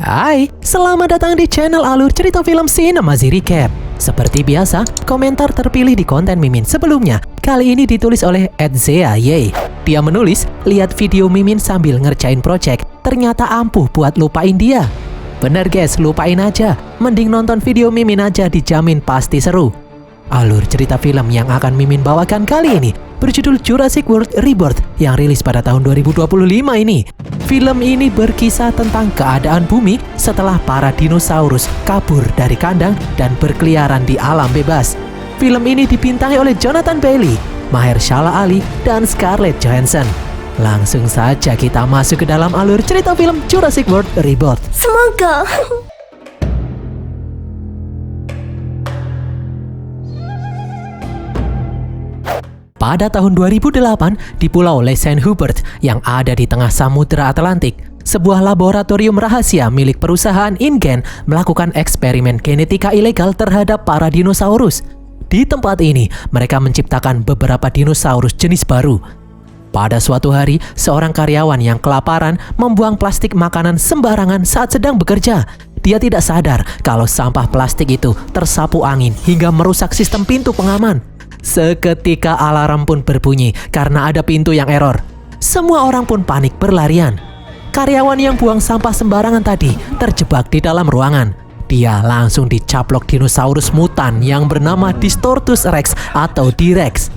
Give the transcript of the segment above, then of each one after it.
Hai, selamat datang di channel Alur Cerita Film Cinemazy Recap. Seperti biasa, komentar terpilih di konten Mimin sebelumnya. Kali ini ditulis oleh @zea_y. Dia menulis, lihat video Mimin sambil ngerjain project, ternyata ampuh buat lupain dia. Bener guys, lupain aja. Mending nonton video Mimin aja, dijamin pasti seru. Alur cerita film yang akan Mimin bawakan kali ini berjudul Jurassic World Rebirth yang rilis pada tahun 2025 ini. Film ini berkisah tentang keadaan bumi setelah para dinosaurus kabur dari kandang dan berkeliaran di alam bebas. Film ini dibintangi oleh Jonathan Bailey, Mahershala Ali, dan Scarlett Johansson. Langsung saja kita masuk ke dalam alur cerita film Jurassic World Rebirth. Semoga. Pada tahun 2008, di Pulau Les Saint-Hubert yang ada di tengah Samudra Atlantik, sebuah laboratorium rahasia milik perusahaan InGen melakukan eksperimen genetika ilegal terhadap para dinosaurus. Di tempat ini, mereka menciptakan beberapa dinosaurus jenis baru. Pada suatu hari, seorang karyawan yang kelaparan membuang plastik makanan sembarangan saat sedang bekerja. Dia tidak sadar kalau sampah plastik itu tersapu angin hingga merusak sistem pintu pengaman. Seketika alarm pun berbunyi karena ada pintu yang error. Semua orang pun panik berlarian. Karyawan yang buang sampah sembarangan tadi terjebak di dalam ruangan. Dia langsung dicaplok dinosaurus mutan yang bernama Distortus Rex atau D-Rex.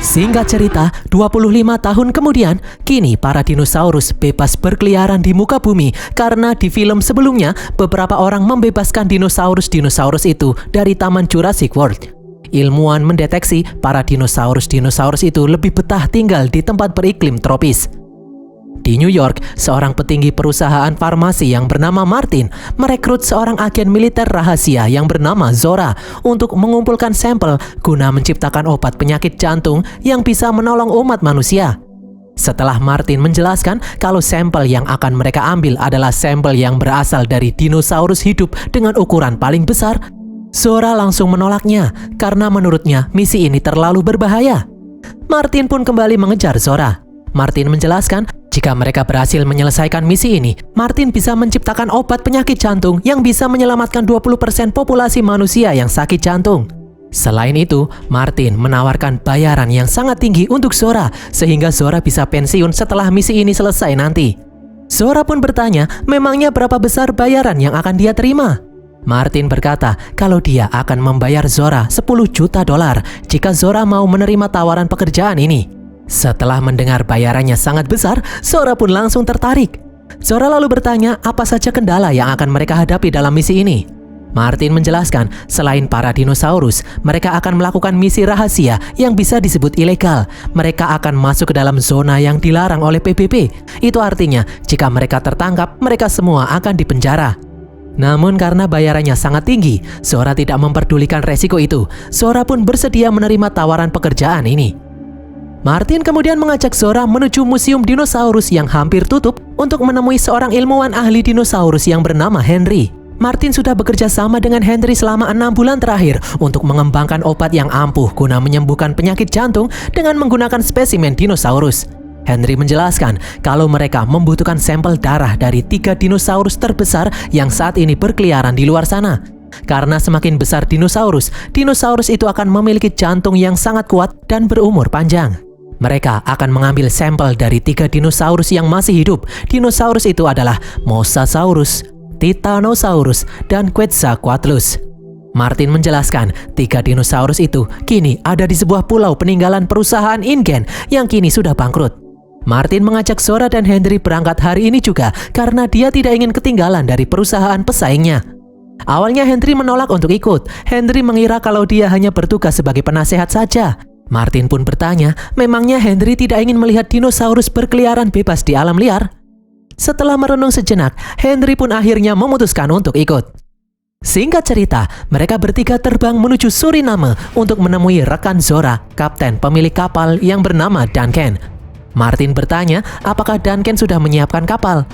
Singkat cerita, 25 tahun kemudian, kini para dinosaurus bebas berkeliaran di muka bumi karena di film sebelumnya beberapa orang membebaskan dinosaurus-dinosaurus itu dari Taman Jurassic World. Ilmuwan mendeteksi para dinosaurus-dinosaurus itu lebih betah tinggal di tempat beriklim tropis. Di New York, seorang petinggi perusahaan farmasi yang bernama Martin merekrut seorang agen militer rahasia yang bernama Zora untuk mengumpulkan sampel guna menciptakan obat penyakit jantung yang bisa menolong umat manusia. Setelah Martin menjelaskan kalau sampel yang akan mereka ambil adalah sampel yang berasal dari dinosaurus hidup dengan ukuran paling besar, Zora langsung menolaknya karena menurutnya misi ini terlalu berbahaya. Martin pun kembali mengejar Zora. Martin menjelaskan jika mereka berhasil menyelesaikan misi ini, Martin bisa menciptakan obat penyakit jantung yang bisa menyelamatkan 20% populasi manusia yang sakit jantung. Selain itu, Martin menawarkan bayaran yang sangat tinggi untuk Zora sehingga Zora bisa pensiun setelah misi ini selesai nanti. Zora pun bertanya, memangnya berapa besar bayaran yang akan dia terima? Martin berkata kalau dia akan membayar Zora $10 juta jika Zora mau menerima tawaran pekerjaan ini. Setelah mendengar bayarannya sangat besar, Zora pun langsung tertarik. Zora lalu bertanya apa saja kendala yang akan mereka hadapi dalam misi ini. Martin menjelaskan selain para dinosaurus, mereka akan melakukan misi rahasia yang bisa disebut ilegal. Mereka akan masuk ke dalam zona yang dilarang oleh PBB. Itu artinya jika mereka tertangkap, mereka semua akan dipenjara. Namun karena bayarannya sangat tinggi, Zora tidak memperdulikan resiko itu. Zora pun bersedia menerima tawaran pekerjaan ini. Martin kemudian mengajak Zora menuju museum dinosaurus yang hampir tutup untuk menemui seorang ilmuwan ahli dinosaurus yang bernama Henry. Martin sudah bekerja sama dengan Henry selama 6 bulan terakhir untuk mengembangkan obat yang ampuh guna menyembuhkan penyakit jantung dengan menggunakan spesimen dinosaurus. Henry menjelaskan kalau mereka membutuhkan sampel darah dari 3 dinosaurus terbesar yang saat ini berkeliaran di luar sana. Karena semakin besar dinosaurus, dinosaurus itu akan memiliki jantung yang sangat kuat dan berumur panjang. Mereka akan mengambil sampel dari 3 dinosaurus yang masih hidup. Dinosaurus itu adalah Mosasaurus, Titanosaurus, dan Quetzalcoatlus. Martin menjelaskan 3 dinosaurus itu kini ada di sebuah pulau peninggalan perusahaan InGen yang kini sudah bangkrut. Martin mengajak Zora dan Henry berangkat hari ini juga karena dia tidak ingin ketinggalan dari perusahaan pesaingnya. Awalnya Henry menolak untuk ikut. Henry mengira kalau dia hanya bertugas sebagai penasehat saja. Martin pun bertanya, memangnya Henry tidak ingin melihat dinosaurus berkeliaran bebas di alam liar? Setelah merenung sejenak, Henry pun akhirnya memutuskan untuk ikut. Singkat cerita, mereka bertiga terbang menuju Suriname untuk menemui rekan Zora, kapten pemilik kapal yang bernama Duncan. Martin bertanya apakah Duncan sudah menyiapkan kapal.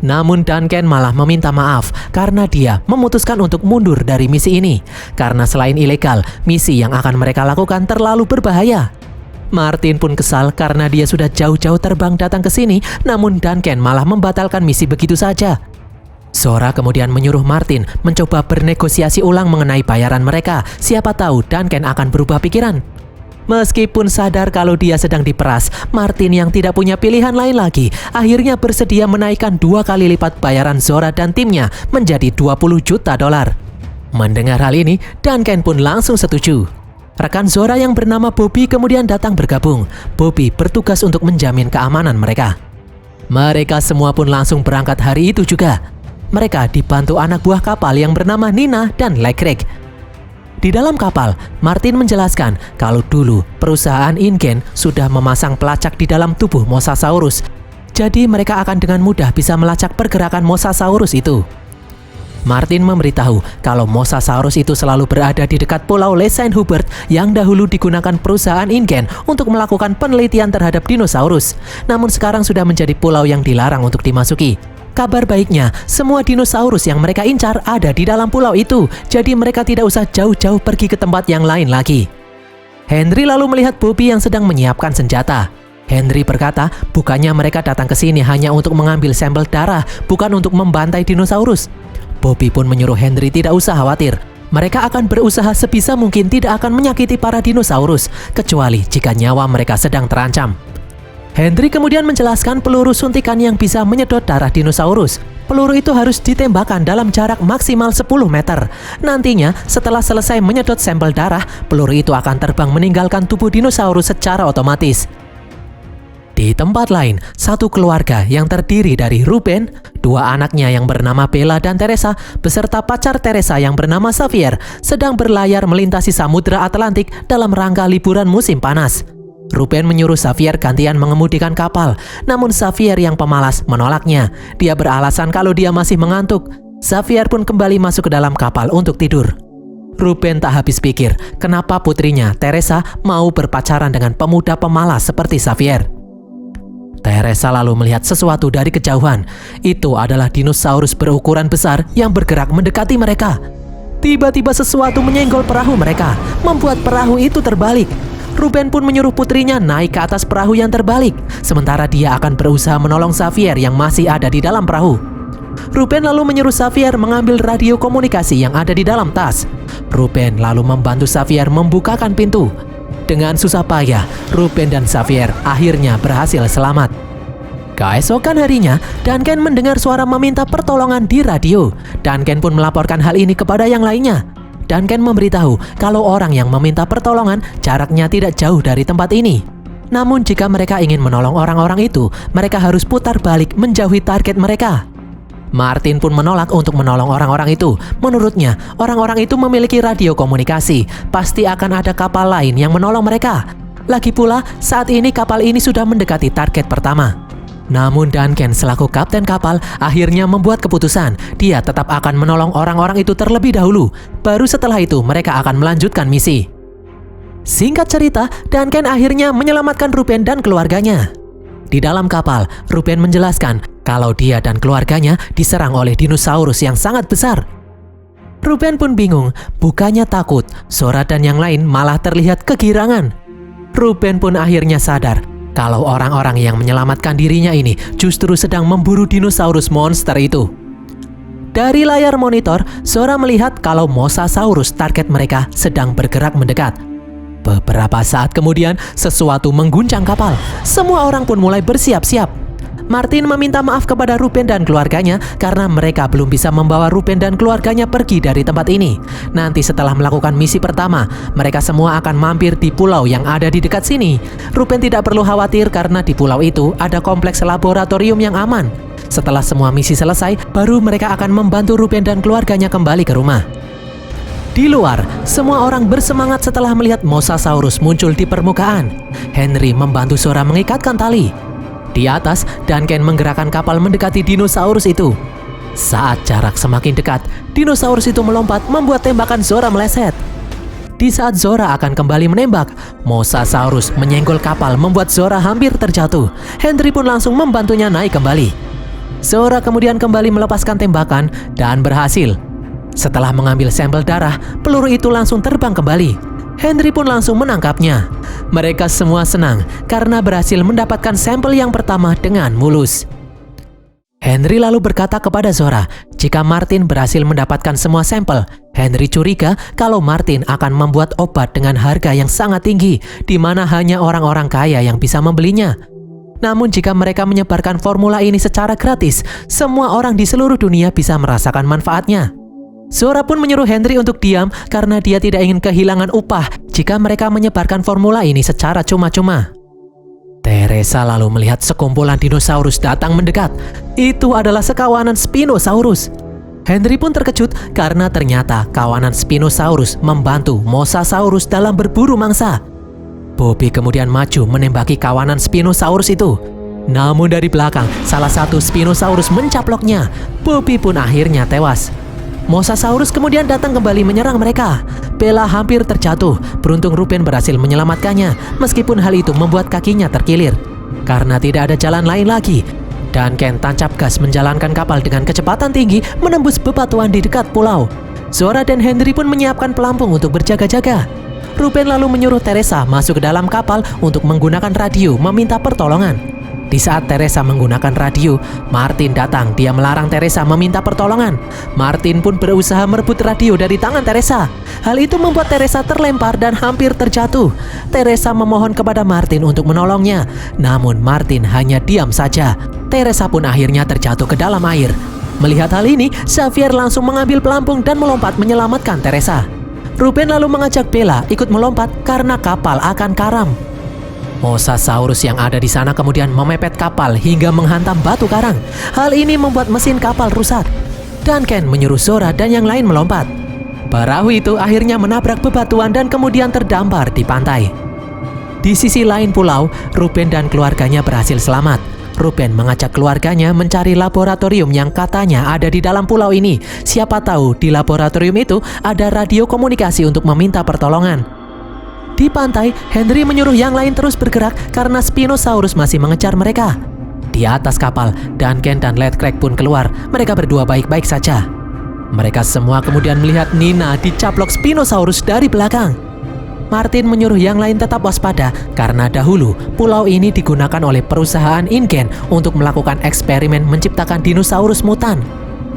Namun Duncan malah meminta maaf karena dia memutuskan untuk mundur dari misi ini. Karena selain ilegal, misi yang akan mereka lakukan terlalu berbahaya. Martin pun kesal karena dia sudah jauh-jauh terbang datang ke sini, namun Duncan malah membatalkan misi begitu saja. Zora kemudian menyuruh Martin mencoba bernegosiasi ulang mengenai bayaran mereka. Siapa tahu Duncan akan berubah pikiran. Meskipun sadar kalau dia sedang diperas, Martin yang tidak punya pilihan lain lagi akhirnya bersedia menaikkan 2 kali lipat bayaran Zora dan timnya menjadi $20 juta. Mendengar hal ini, Duncan pun langsung setuju. Rekan Zora yang bernama Bobby kemudian datang bergabung. Bobby bertugas untuk menjamin keamanan mereka. Mereka semua pun langsung berangkat hari itu juga. Mereka dibantu anak buah kapal yang bernama Nina dan Legreg. Di dalam kapal, Martin menjelaskan kalau dulu perusahaan InGen sudah memasang pelacak di dalam tubuh Mosasaurus. Jadi mereka akan dengan mudah bisa melacak pergerakan Mosasaurus itu. Martin memberitahu kalau Mosasaurus itu selalu berada di dekat pulau Le Saint Hubert yang dahulu digunakan perusahaan InGen untuk melakukan penelitian terhadap dinosaurus. Namun sekarang sudah menjadi pulau yang dilarang untuk dimasuki. Kabar baiknya, semua dinosaurus yang mereka incar ada di dalam pulau itu, jadi mereka tidak usah jauh-jauh pergi ke tempat yang lain lagi. Henry lalu melihat Bobby yang sedang menyiapkan senjata. Henry berkata, bukannya mereka datang ke sini hanya untuk mengambil sampel darah, bukan untuk membantai dinosaurus. Bobby pun menyuruh Henry tidak usah khawatir. Mereka akan berusaha sebisa mungkin tidak akan menyakiti para dinosaurus, kecuali jika nyawa mereka sedang terancam. Henry kemudian menjelaskan peluru suntikan yang bisa menyedot darah dinosaurus. Peluru itu harus ditembakkan dalam jarak maksimal 10 meter. Nantinya, setelah selesai menyedot sampel darah, peluru itu akan terbang meninggalkan tubuh dinosaurus secara otomatis. Di tempat lain, satu keluarga yang terdiri dari Ruben, 2 anaknya yang bernama Bella dan Teresa, beserta pacar Teresa yang bernama Xavier, sedang berlayar melintasi Samudra Atlantik dalam rangka liburan musim panas. Ruben menyuruh Xavier gantian mengemudikan kapal, namun Xavier yang pemalas menolaknya. Dia beralasan kalau dia masih mengantuk. Xavier pun kembali masuk ke dalam kapal untuk tidur. Ruben tak habis pikir kenapa putrinya, Teresa, mau berpacaran dengan pemuda pemalas seperti Xavier. Teresa lalu melihat sesuatu dari kejauhan. Itu adalah dinosaurus berukuran besar yang bergerak mendekati mereka. Tiba-tiba sesuatu menyenggol perahu mereka, membuat perahu itu terbalik. Ruben pun menyuruh putrinya naik ke atas perahu yang terbalik, sementara dia akan berusaha menolong Xavier yang masih ada di dalam perahu. Ruben lalu menyuruh Xavier mengambil radio komunikasi yang ada di dalam tas. Ruben lalu membantu Xavier membukakan pintu. Dengan susah payah, Ruben dan Xavier akhirnya berhasil selamat. Keesokan harinya, Duncan mendengar suara meminta pertolongan di radio. Duncan pun melaporkan hal ini kepada yang lainnya. Duncan memberitahu kalau orang yang meminta pertolongan jaraknya tidak jauh dari tempat ini. Namun jika mereka ingin menolong orang-orang itu, mereka harus putar balik menjauhi target mereka. Martin pun menolak untuk menolong orang-orang itu. Menurutnya, orang-orang itu memiliki radio komunikasi. Pasti akan ada kapal lain yang menolong mereka. Lagi pula, saat ini kapal ini sudah mendekati target pertama. Namun Duncan selaku kapten kapal akhirnya membuat keputusan. Dia tetap akan menolong orang-orang itu terlebih dahulu. Baru setelah itu mereka akan melanjutkan misi. Singkat cerita, Duncan akhirnya menyelamatkan Ruben dan keluarganya. Di dalam kapal, Ruben menjelaskan kalau dia dan keluarganya diserang oleh dinosaurus yang sangat besar. Ruben pun bingung, bukannya takut, Zora dan yang lain malah terlihat kegirangan. Ruben pun akhirnya sadar kalau orang-orang yang menyelamatkan dirinya ini justru sedang memburu dinosaurus monster itu. Dari layar monitor, Zora melihat kalau Mosasaurus target mereka sedang bergerak mendekat. Beberapa saat kemudian, sesuatu mengguncang kapal. Semua orang pun mulai bersiap-siap. Martin meminta maaf kepada Ruben dan keluarganya karena mereka belum bisa membawa Ruben dan keluarganya pergi dari tempat ini. Nanti setelah melakukan misi pertama, mereka semua akan mampir di pulau yang ada di dekat sini. Ruben tidak perlu khawatir karena di pulau itu ada kompleks laboratorium yang aman. Setelah semua misi selesai, baru mereka akan membantu Ruben dan keluarganya kembali ke rumah. Di luar, semua orang bersemangat setelah melihat Mosasaurus muncul di permukaan. Henry membantu Zora mengikatkan tali. Di atas, Duncan menggerakkan kapal mendekati dinosaurus itu. Saat jarak semakin dekat, dinosaurus itu melompat membuat tembakan Zora meleset. Di saat Zora akan kembali menembak, Mosasaurus menyenggol kapal membuat Zora hampir terjatuh. Henry pun langsung membantunya naik kembali. Zora kemudian kembali melepaskan tembakan dan berhasil. Setelah mengambil sampel darah, peluru itu langsung terbang kembali. Henry pun langsung menangkapnya. Mereka semua senang karena berhasil mendapatkan sampel yang pertama dengan mulus. Henry lalu berkata kepada Zora, jika Martin berhasil mendapatkan semua sampel, Henry curiga kalau Martin akan membuat obat dengan harga yang sangat tinggi, di mana hanya orang-orang kaya yang bisa membelinya. Namun jika mereka menyebarkan formula ini secara gratis, semua orang di seluruh dunia bisa merasakan manfaatnya. Zora pun menyuruh Henry untuk diam karena dia tidak ingin kehilangan upah jika mereka menyebarkan formula ini secara cuma-cuma. Teresa lalu melihat sekumpulan dinosaurus datang mendekat. Itu adalah sekawanan Spinosaurus. Henry pun terkejut karena ternyata kawanan Spinosaurus membantu Mosasaurus dalam berburu mangsa. Bobby kemudian maju menembaki kawanan Spinosaurus itu. Namun dari belakang, salah satu Spinosaurus mencaploknya. Bobby pun akhirnya tewas. Mosasaurus kemudian datang kembali menyerang mereka. Bella hampir terjatuh. Beruntung Ruben berhasil menyelamatkannya, meskipun hal itu membuat kakinya terkilir. Karena tidak ada jalan lain lagi, Duncan tancap gas menjalankan kapal dengan kecepatan tinggi menembus bebatuan di dekat pulau. Zora dan Henry pun menyiapkan pelampung untuk berjaga-jaga. Ruben lalu menyuruh Teresa masuk ke dalam kapal untuk menggunakan radio meminta pertolongan. Di saat Teresa menggunakan radio, Martin datang. Dia melarang Teresa meminta pertolongan. Martin pun berusaha merebut radio dari tangan Teresa. Hal itu membuat Teresa terlempar dan hampir terjatuh. Teresa memohon kepada Martin untuk menolongnya. Namun Martin hanya diam saja. Teresa pun akhirnya terjatuh ke dalam air. Melihat hal ini, Xavier langsung mengambil pelampung dan melompat menyelamatkan Teresa. Ruben lalu mengajak Bella ikut melompat karena kapal akan karam. Mosasaurus yang ada di sana kemudian memepet kapal hingga menghantam batu karang. Hal ini membuat mesin kapal rusak. Duncan menyuruh Zora dan yang lain melompat. Perahu itu akhirnya menabrak bebatuan dan kemudian terdampar di pantai. Di sisi lain pulau, Ruben dan keluarganya berhasil selamat. Ruben mengajak keluarganya mencari laboratorium yang katanya ada di dalam pulau ini. Siapa tahu di laboratorium itu ada radio komunikasi untuk meminta pertolongan. Di pantai, Henry menyuruh yang lain terus bergerak karena Spinosaurus masih mengejar mereka. Di atas kapal, Duncan dan Ledcrack pun keluar. Mereka berdua baik-baik saja. Mereka semua kemudian melihat Nina dicaplok Spinosaurus dari belakang. Martin menyuruh yang lain tetap waspada karena dahulu pulau ini digunakan oleh perusahaan InGen untuk melakukan eksperimen menciptakan dinosaurus mutan.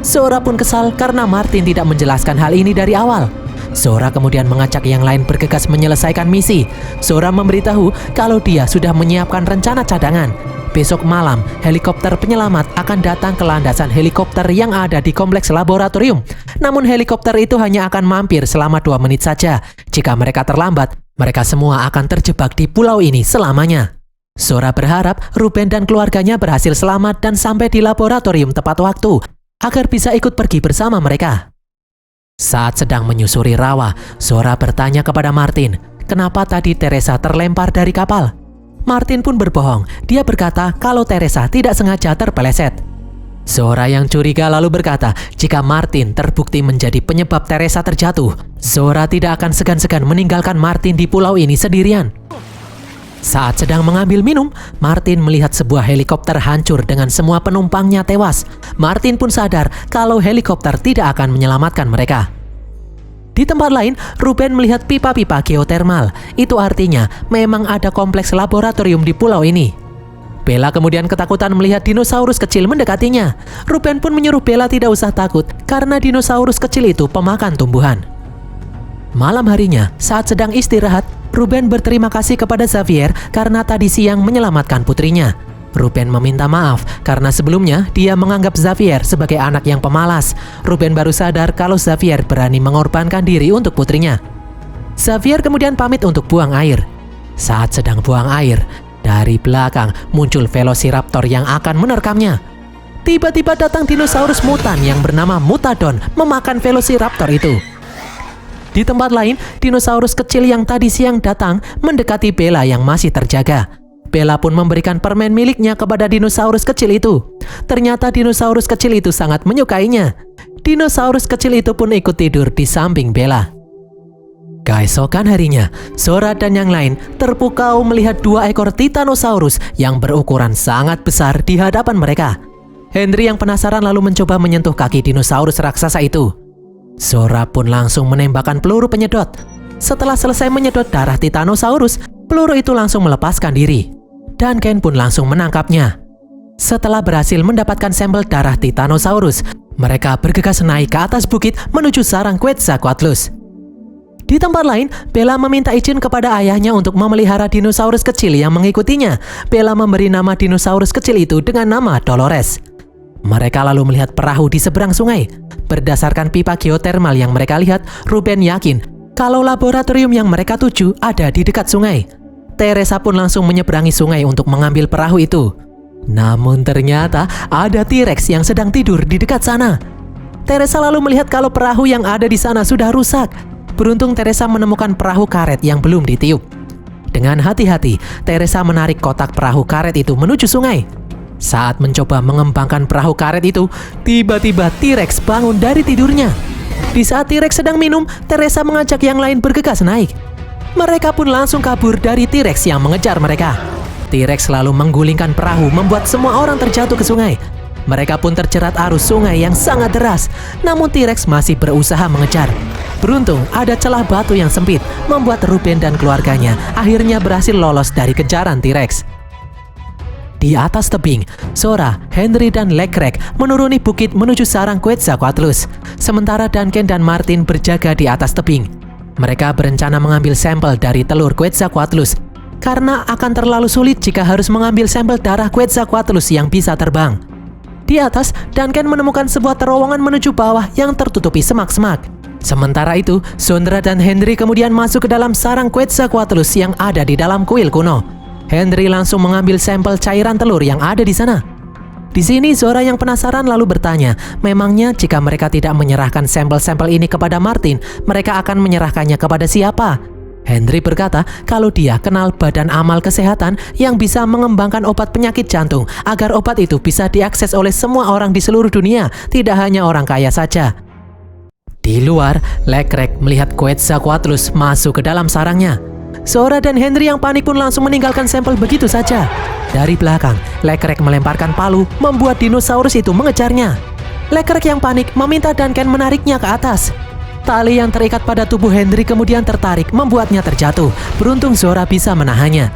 Zora pun kesal karena Martin tidak menjelaskan hal ini dari awal. Zora kemudian mengajak yang lain bergegas menyelesaikan misi. Zora memberitahu kalau dia sudah menyiapkan rencana cadangan. Besok malam, helikopter penyelamat akan datang ke landasan helikopter yang ada di kompleks laboratorium. Namun helikopter itu hanya akan mampir selama 2 menit saja. Jika mereka terlambat, mereka semua akan terjebak di pulau ini selamanya. Zora berharap Ruben dan keluarganya berhasil selamat dan sampai di laboratorium tepat waktu, agar bisa ikut pergi bersama mereka. Saat sedang menyusuri rawa, Zora bertanya kepada Martin, kenapa tadi Teresa terlempar dari kapal? Martin pun berbohong. Dia berkata kalau Teresa tidak sengaja terpeleset. Zora yang curiga lalu berkata, jika Martin terbukti menjadi penyebab Teresa terjatuh, Zora tidak akan segan-segan meninggalkan Martin di pulau ini sendirian. Saat sedang mengambil minum, Martin melihat sebuah helikopter hancur dengan semua penumpangnya tewas. Martin pun sadar kalau helikopter tidak akan menyelamatkan mereka. Di tempat lain, Ruben melihat pipa-pipa geotermal. Itu artinya memang ada kompleks laboratorium di pulau ini. Bella kemudian ketakutan melihat dinosaurus kecil mendekatinya. Ruben pun menyuruh Bella tidak usah takut karena dinosaurus kecil itu pemakan tumbuhan. Malam harinya, saat sedang istirahat, Ruben berterima kasih kepada Xavier karena tadi siang menyelamatkan putrinya. Ruben meminta maaf karena sebelumnya dia menganggap Xavier sebagai anak yang pemalas. Ruben baru sadar kalau Xavier berani mengorbankan diri untuk putrinya. Xavier kemudian pamit untuk buang air. Saat sedang buang air, dari belakang muncul Velociraptor yang akan menerkamnya. Tiba-tiba datang dinosaurus mutan yang bernama Mutadon memakan Velociraptor itu. Di tempat lain, dinosaurus kecil yang tadi siang datang mendekati Bella yang masih terjaga. Bella pun memberikan permen miliknya kepada dinosaurus kecil itu. Ternyata dinosaurus kecil itu sangat menyukainya. Dinosaurus kecil itu pun ikut tidur di samping Bella. Keesokan harinya, Zora dan yang lain terpukau melihat 2 ekor Titanosaurus yang berukuran sangat besar di hadapan mereka. Henry yang penasaran lalu mencoba menyentuh kaki dinosaurus raksasa itu. Zora pun langsung menembakkan peluru penyedot. Setelah selesai menyedot darah Titanosaurus, peluru itu langsung melepaskan diri. Duncan pun langsung menangkapnya. Setelah berhasil mendapatkan sampel darah Titanosaurus, mereka bergegas naik ke atas bukit menuju sarang Quetzalcoatlus. Di tempat lain, Bella meminta izin kepada ayahnya untuk memelihara dinosaurus kecil yang mengikutinya. Bella memberi nama dinosaurus kecil itu dengan nama Dolores. Mereka lalu melihat perahu di seberang sungai. Berdasarkan pipa geotermal yang mereka lihat, Ruben yakin kalau laboratorium yang mereka tuju ada di dekat sungai. Teresa pun langsung menyeberangi sungai untuk mengambil perahu itu. Namun ternyata ada T-Rex yang sedang tidur di dekat sana. Teresa lalu melihat kalau perahu yang ada di sana sudah rusak. Beruntung Teresa menemukan perahu karet yang belum ditiup. Dengan hati-hati, Teresa menarik kotak perahu karet itu menuju sungai. Saat mencoba mengembangkan perahu karet itu, tiba-tiba T-Rex bangun dari tidurnya. Di saat T-Rex sedang minum, Teresa mengajak yang lain bergegas naik. Mereka pun langsung kabur dari T-Rex yang mengejar mereka. T-Rex lalu menggulingkan perahu membuat semua orang terjatuh ke sungai. Mereka pun terjerat arus sungai yang sangat deras. Namun T-Rex masih berusaha mengejar. Beruntung ada celah batu yang sempit, membuat Ruben dan keluarganya akhirnya berhasil lolos dari kejaran T-Rex. Di atas tebing, Zora, Henry, dan Leckrek menuruni bukit menuju sarang Quetzalcoatlus. Sementara Duncan dan Martin berjaga di atas tebing. Mereka berencana mengambil sampel dari telur Quetzalcoatlus karena akan terlalu sulit jika harus mengambil sampel darah Quetzalcoatlus yang bisa terbang. Di atas, Duncan menemukan sebuah terowongan menuju bawah yang tertutupi semak-semak. Sementara itu, Sondra dan Henry kemudian masuk ke dalam sarang Quetzalcoatlus yang ada di dalam kuil kuno. Henry langsung mengambil sampel cairan telur yang ada di sana. Di sini Zora yang penasaran lalu bertanya, memangnya jika mereka tidak menyerahkan sampel-sampel ini kepada Martin, mereka akan menyerahkannya kepada siapa? Henry berkata kalau dia kenal Badan Amal Kesehatan yang bisa mengembangkan obat penyakit jantung agar obat itu bisa diakses oleh semua orang di seluruh dunia, tidak hanya orang kaya saja. Di luar, Leckrek melihat Quetzalcoatlus masuk ke dalam sarangnya. Zora dan Henry yang panik pun langsung meninggalkan sampel begitu saja. Dari belakang, Leckrek melemparkan palu membuat dinosaurus itu mengejarnya. Leckrek yang panik meminta Duncan menariknya ke atas. Tali yang terikat pada tubuh Henry kemudian tertarik membuatnya terjatuh. Beruntung Zora bisa menahannya.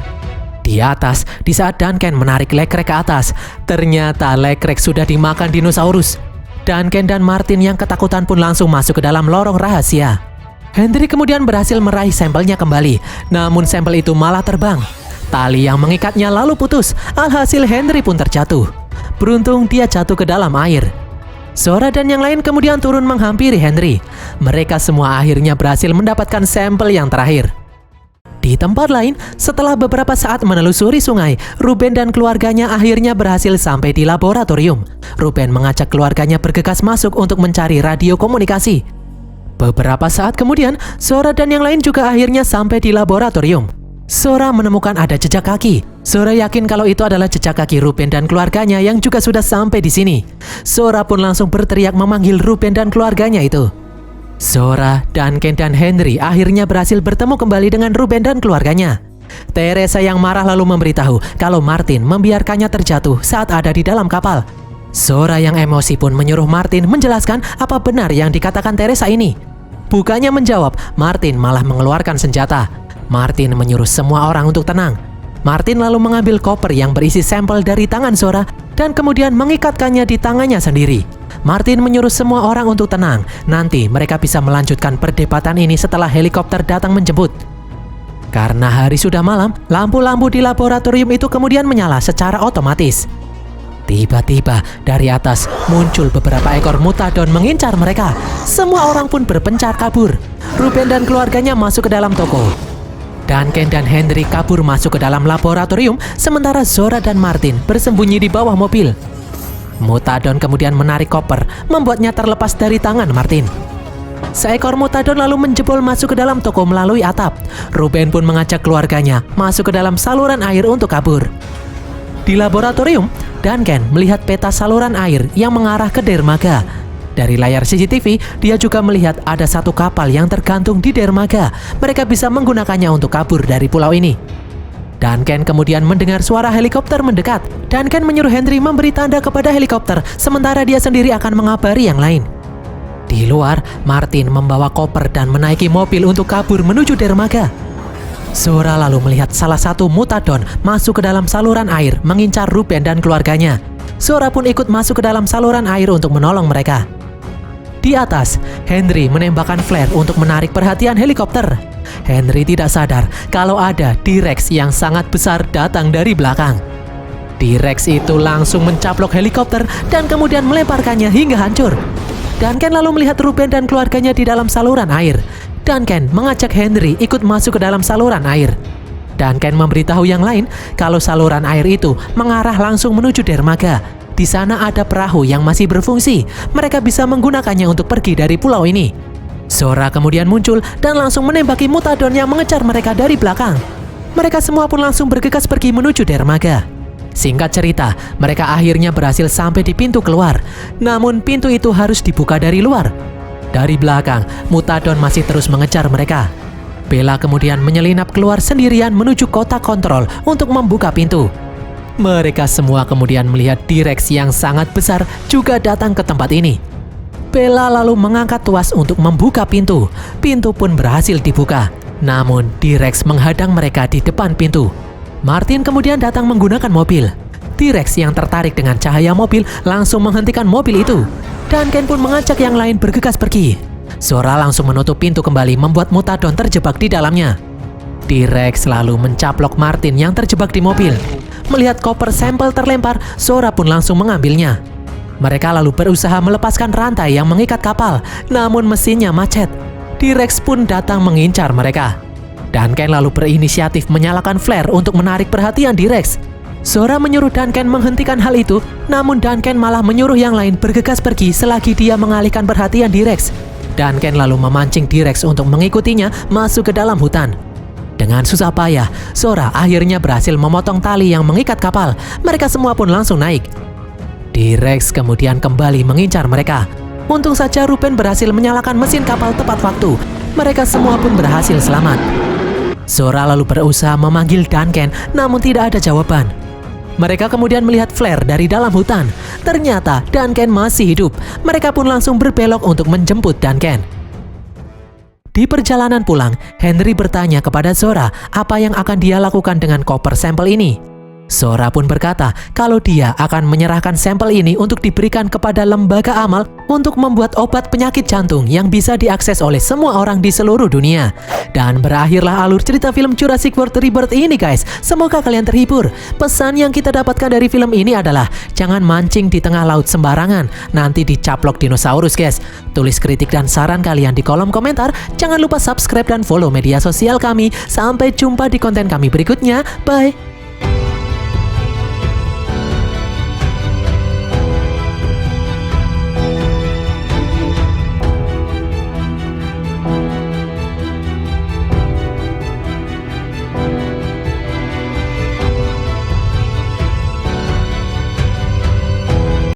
Di atas, di saat Duncan menarik Leckrek ke atas, ternyata Leckrek sudah dimakan dinosaurus. Duncan dan Martin yang ketakutan pun langsung masuk ke dalam lorong rahasia. Henry kemudian berhasil meraih sampelnya kembali, namun sampel itu malah terbang. Tali yang mengikatnya lalu putus, alhasil Henry pun terjatuh. Beruntung dia jatuh ke dalam air. Zora dan yang lain kemudian turun menghampiri Henry. Mereka semua akhirnya berhasil mendapatkan sampel yang terakhir. Di tempat lain, setelah beberapa saat menelusuri sungai, Ruben dan keluarganya akhirnya berhasil sampai di laboratorium. Ruben mengajak keluarganya bergegas masuk untuk mencari radio komunikasi. Beberapa saat kemudian, Zora dan yang lain juga akhirnya sampai di laboratorium. Zora menemukan ada jejak kaki. Zora yakin kalau itu adalah jejak kaki Ruben dan keluarganya yang juga sudah sampai di sini. Zora pun langsung berteriak memanggil Ruben dan keluarganya itu. Zora, Duncan, dan Henry akhirnya berhasil bertemu kembali dengan Ruben dan keluarganya. Teresa yang marah lalu memberitahu kalau Martin membiarkannya terjatuh saat ada di dalam kapal. Zora yang emosi pun menyuruh Martin menjelaskan apa benar yang dikatakan Teresa ini. Bukannya menjawab, Martin malah mengeluarkan senjata. Martin menyuruh semua orang untuk tenang. Martin lalu mengambil koper yang berisi sampel dari tangan Zora dan kemudian mengikatkannya di tangannya sendiri. Martin menyuruh semua orang untuk tenang. Nanti mereka bisa melanjutkan perdebatan ini setelah helikopter datang menjemput. Karena hari sudah malam, lampu-lampu di laboratorium itu kemudian menyala secara otomatis. Tiba-tiba dari atas muncul beberapa ekor mutadon mengincar mereka. Semua orang pun berpencar kabur. Ruben dan keluarganya masuk ke dalam toko. Duncan dan Henry kabur masuk ke dalam laboratorium, sementara Zora dan Martin bersembunyi di bawah mobil. Mutadon kemudian menarik koper, membuatnya terlepas dari tangan Martin. Seekor mutadon lalu menjebol masuk ke dalam toko melalui atap. Ruben pun mengajak keluarganya masuk ke dalam saluran air untuk kabur. Di laboratorium, Duncan melihat peta saluran air yang mengarah ke dermaga. Dari layar CCTV, dia juga melihat ada satu kapal yang tergantung di dermaga. Mereka bisa menggunakannya untuk kabur dari pulau ini. Duncan kemudian mendengar suara helikopter mendekat. Duncan menyuruh Henry memberi tanda kepada helikopter, sementara dia sendiri akan mengabari yang lain. Di luar, Martin membawa koper dan menaiki mobil untuk kabur menuju dermaga. Zora lalu melihat salah satu mutadon masuk ke dalam saluran air mengincar Ruben dan keluarganya. Sora pun ikut masuk ke dalam saluran air untuk menolong mereka. Di atas, Henry menembakkan flare untuk menarik perhatian helikopter. Henry tidak sadar kalau ada T-Rex yang sangat besar datang dari belakang. T-Rex itu langsung mencaplok helikopter dan kemudian melemparkannya hingga hancur. Duncan lalu melihat Ruben dan keluarganya di dalam saluran air. Duncan mengajak Henry ikut masuk ke dalam saluran air. Duncan memberitahu yang lain kalau saluran air itu mengarah langsung menuju dermaga. Di sana ada perahu yang masih berfungsi. Mereka bisa menggunakannya untuk pergi dari pulau ini. Zora kemudian muncul dan langsung menembaki Mutadon yang mengejar mereka dari belakang. Mereka semua pun langsung bergegas pergi menuju dermaga. Singkat cerita, mereka akhirnya berhasil sampai di pintu keluar. Namun pintu itu harus dibuka dari luar. Dari belakang, Mutadon masih terus mengejar mereka. Bella kemudian menyelinap keluar sendirian menuju kotak kontrol untuk membuka pintu. Mereka semua kemudian melihat T-Rex yang sangat besar juga datang ke tempat ini. Bella lalu mengangkat tuas untuk membuka pintu. Pintu pun berhasil dibuka. Namun T-Rex menghadang mereka di depan pintu. Martin kemudian datang menggunakan mobil. T-Rex yang tertarik dengan cahaya mobil langsung menghentikan mobil itu. Duncan pun mengajak yang lain bergegas pergi. Zora langsung menutup pintu kembali membuat Mutadon terjebak di dalamnya. T-Rex lalu mencaplok Martin yang terjebak di mobil. Melihat koper sampel terlempar, Zora pun langsung mengambilnya. Mereka lalu berusaha melepaskan rantai yang mengikat kapal, namun mesinnya macet. T-Rex pun datang mengincar mereka. Duncan lalu berinisiatif menyalakan flare untuk menarik perhatian T-Rex. Zora menyuruh Duncan menghentikan hal itu, namun Duncan malah menyuruh yang lain bergegas pergi selagi dia mengalihkan perhatian T-Rex. Duncan lalu memancing T-Rex untuk mengikutinya masuk ke dalam hutan. Dengan susah payah, Zora akhirnya berhasil memotong tali yang mengikat kapal. Mereka semua pun langsung naik. T-Rex kemudian kembali mengincar mereka. Untung saja Ruben berhasil menyalakan mesin kapal tepat waktu. Mereka semua pun berhasil selamat. Zora lalu berusaha memanggil Duncan, namun tidak ada jawaban. Mereka kemudian melihat flare dari dalam hutan. Ternyata Duncan masih hidup. Mereka pun langsung berbelok untuk menjemput Duncan. Di perjalanan pulang, Henry bertanya kepada Zora apa yang akan dia lakukan dengan koper sampel ini. Zora pun berkata kalau dia akan menyerahkan sampel ini untuk diberikan kepada lembaga amal untuk membuat obat penyakit jantung yang bisa diakses oleh semua orang di seluruh dunia. Dan berakhirlah alur cerita film Jurassic World Rebirth ini guys. Semoga kalian terhibur. Pesan yang kita dapatkan dari film ini adalah jangan mancing di tengah laut sembarangan. Nanti dicaplok dinosaurus guys. Tulis kritik dan saran kalian di kolom komentar. Jangan lupa subscribe dan follow media sosial kami. Sampai jumpa di konten kami berikutnya. Bye!